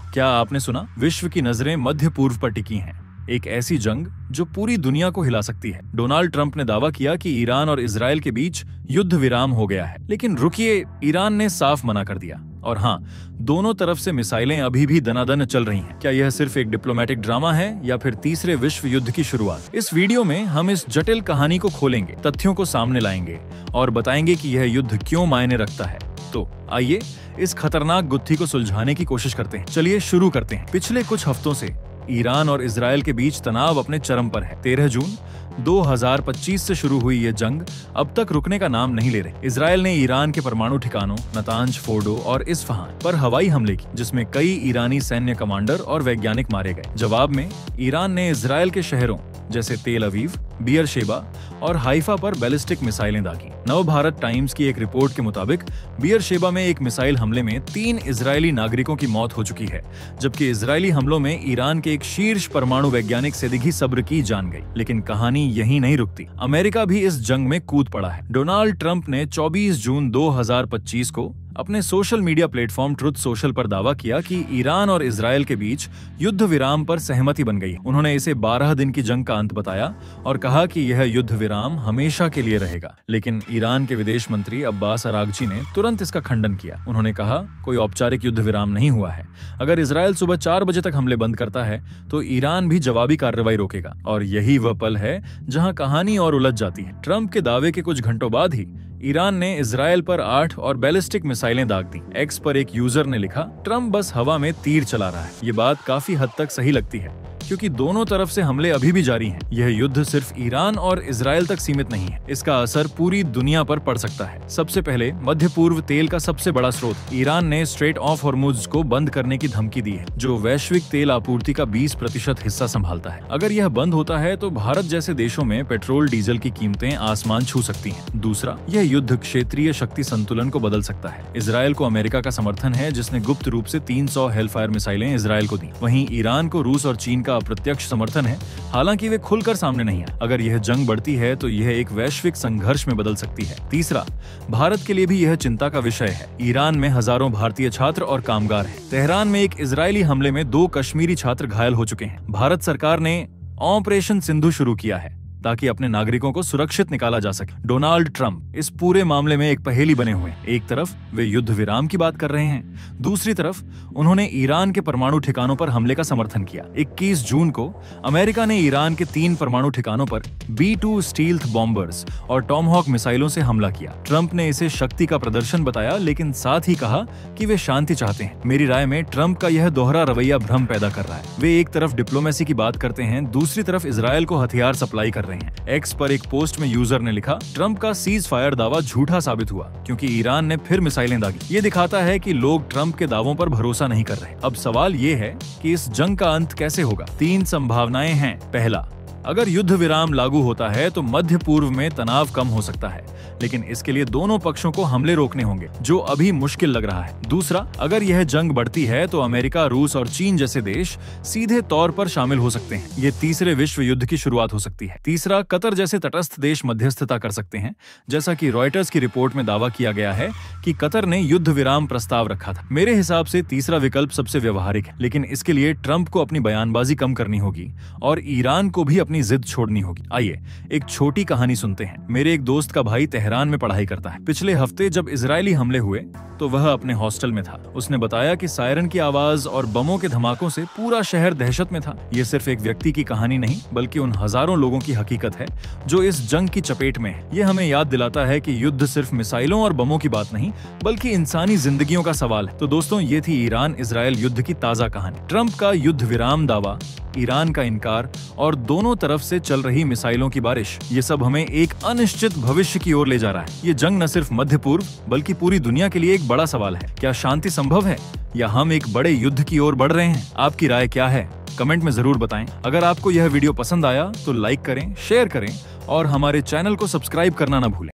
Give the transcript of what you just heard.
क्या आपने सुना? विश्व की नजरें मध्य पूर्व पर टिकी हैं। एक ऐसी जंग जो पूरी दुनिया को हिला सकती है। डोनाल्ड ट्रंप ने दावा किया कि ईरान और इजराइल के बीच युद्ध विराम हो गया है, लेकिन रुकिए, ईरान ने साफ मना कर दिया। और हाँ, दोनों तरफ से मिसाइलें अभी भी दनादन चल रही हैं। क्या यह सिर्फ एक डिप्लोमेटिक ड्रामा है या फिर तीसरे विश्व युद्ध की शुरुआत? इस वीडियो में हम इस जटिल कहानी को खोलेंगे, तथ्यों को सामने लाएंगे और बताएंगे कि यह युद्ध क्यों मायने रखता है। तो आइए इस खतरनाक गुत्थी को सुलझाने की कोशिश करते हैं। चलिए शुरू करते हैं। पिछले कुछ हफ्तों से ईरान और इजराइल के बीच तनाव अपने चरम पर है। 13 जून 2025 से शुरू हुई यह जंग अब तक रुकने का नाम नहीं ले रही। इजराइल ने ईरान के परमाणु ठिकानों नतांज, फोर्डो और इस्फहान पर हवाई हमले की, जिसमें कई ईरानी सैन्य कमांडर और वैज्ञानिक मारे गए। जवाब में ईरान ने इजराइल के शहरों जैसे तेल अवीव, बियरशेबा और हाइफा पर बैलिस्टिक मिसाइलें दागी। नवभारत टाइम्स की एक रिपोर्ट के मुताबिक बियरशेबा में एक मिसाइल हमले में 3 इजरायली नागरिकों की मौत हो चुकी है, जबकि इजरायली हमलों में ईरान के एक शीर्ष परमाणु वैज्ञानिक सेदिगी सब्र की जान गई। लेकिन कहानी यहीं नहीं रुकती। अमेरिका भी इस जंग में कूद पड़ा है। डोनाल्ड ट्रंप ने 24 जून 2025 को अपने social media platform truth social पर दावा किया कि ईरान और इजराइल के बीच युद्ध विराम पर सहमति बन गई। उन्होंने इसे 12 दिन की जंग का अंत बताया और कहा कि यह युद्ध विराम हमेशा के लिए रहेगा। लेकिन ईरान के विदेश मंत्री अब्बास अरागची ने तुरंत इसका खंडन किया। उन्होंने कहा, कोई औपचारिक युद्ध विराम नहीं हुआ है। अगर इजराइल सुबह 4 बजे तक हमले बंद करता है तो ईरान भी जवाबी कार्रवाई रोकेगा। और यही वह पल है जहां कहानी और उलझ जाती है। ट्रंप के दावे के कुछ घंटों बाद ही ईरान ने इजराइल पर 8 और बैलिस्टिक मिसाइलें दाग दी। एक्स पर एक यूजर ने लिखा, ट्रंप बस हवा में तीर चला रहा है। ये बात काफी हद तक सही लगती है, क्योंकि दोनों तरफ से हमले अभी भी जारी हैं। यह युद्ध सिर्फ ईरान और इजराइल तक सीमित नहीं है, इसका असर पूरी दुनिया पर पड़ सकता है। सबसे पहले मध्य पूर्व तेल का सबसे बड़ा स्रोत ईरान ने स्ट्रेट ऑफ हॉर्मुज को बंद करने की धमकी दी है, जो वैश्विक तेल आपूर्ति का 20% हिस्सा संभालता है। अगर यह बंद होता है तो भारत जैसे देशों में पेट्रोल डीजल की कीमतें आसमान छू सकती हैं। दूसरा, यह युद्ध क्षेत्रीय शक्ति संतुलन को बदल सकता है। इजराइल को अमेरिका का समर्थन है, जिसने गुप्त रूप से 300 हेलफायर मिसाइलें इजराइल को दी। वहीं ईरान को रूस और चीन का अप्रत्यक्ष समर्थन है, हालांकि वे खुलकर सामने नहीं है। अगर यह जंग बढ़ती है तो यह एक वैश्विक संघर्ष में बदल सकती है। तीसरा, भारत के लिए भी यह चिंता का विषय है। ईरान में हजारों भारतीय छात्र और कामगार हैं। तेहरान में एक इजरायली हमले में 2 कश्मीरी छात्र घायल हो चुके हैं। भारत सरकार ने ऑपरेशन सिंधु शुरू किया है ताकि अपने नागरिकों को सुरक्षित निकाला जा सके। डोनाल्ड ट्रंप इस पूरे मामले में एक पहेली बने हुए हैं। एक तरफ वे युद्ध विराम की बात कर रहे हैं, दूसरी तरफ उन्होंने ईरान के परमाणु ठिकानों पर हमले का समर्थन किया। 21 जून को अमेरिका ने ईरान के 3 परमाणु ठिकानों पर B-2 स्टील्थ बॉम्बर्स और टॉमहॉक मिसाइलों से हमला किया। ट्रंप ने इसे शक्ति का प्रदर्शन बताया, लेकिन साथ ही कहा कि वे शांति चाहते हैं। मेरी राय में ट्रंप का यह दोहरा रवैया भ्रम पैदा कर रहा है। वे एक तरफ डिप्लोमेसी की बात करते हैं, दूसरी तरफ इजराइल को हथियार सप्लाई कर रहे हैं। एक्स पर एक पोस्ट में यूजर ने लिखा, ट्रंप का सीज फायर दावा झूठा साबित हुआ क्योंकि ईरान ने फिर मिसाइलें दागी। ये दिखाता है कि लोग ट्रंप के दावों पर भरोसा नहीं कर रहे। अब सवाल ये है कि इस जंग का अंत कैसे होगा? 3 संभावनाएं हैं। पहला, अगर युद्ध विराम लागू होता है तो मध्य पूर्व में तनाव कम हो सकता है, लेकिन इसके लिए दोनों पक्षों को हमले रोकने होंगे, जो अभी मुश्किल लग रहा है। दूसरा, अगर यह जंग बढ़ती है तो अमेरिका, रूस और चीन जैसे देश सीधे तौर पर शामिल हो सकते हैं। ये तीसरे विश्व युद्ध की शुरुआत हो सकती है। तीसरा, कतर जैसे तटस्थ देश मध्यस्थता कर सकते हैं, जैसा कि रॉयटर्स की रिपोर्ट में दावा किया गया है कि कतर ने युद्ध विराम प्रस्ताव रखा था। मेरे हिसाब से तीसरा विकल्प सबसे व्यवहारिक है, लेकिन इसके लिए ट्रंप को अपनी बयानबाजी कम करनी होगी और ईरान को भी अपनी जिद छोड़नी होगी। आइए एक छोटी कहानी सुनते हैं। मेरे एक दोस्त का भाई तेहरान में पढ़ाई करता है। पिछले हफ्ते जब इजरायली हमले हुए तो वह अपने हॉस्टल में था। उसने बताया कि सायरन की आवाज और बमों के धमाकों से पूरा शहर दहशत में था। ये सिर्फ एक व्यक्ति की कहानी नहीं, बल्कि उन हजारों लोगों की हकीकत है जो इस जंग की चपेट में है। ये हमें याद दिलाता है कि युद्ध सिर्फ मिसाइलों और बमों की बात नहीं, बल्कि इंसानी जिंदगियों का सवाल है। तो दोस्तों, ये थी ईरान इजराइल युद्ध की ताजा कहानी। ट्रंप का युद्ध विराम दावा, ईरान का इनकार और दोनों तरफ से चल रही मिसाइलों की बारिश, ये सब हमें एक अनिश्चित भविष्य की ओर ले जा रहा है। ये जंग न सिर्फ मध्य पूर्व बल्कि पूरी दुनिया के लिए एक बड़ा सवाल है। क्या शांति संभव है या हम एक बड़े युद्ध की ओर बढ़ रहे हैं? आपकी राय क्या है? कमेंट में जरूर बताएं। अगर आपको यह वीडियो पसंद आया तो लाइक करें, शेयर करें और हमारे चैनल को सब्सक्राइब करना ना भूलें।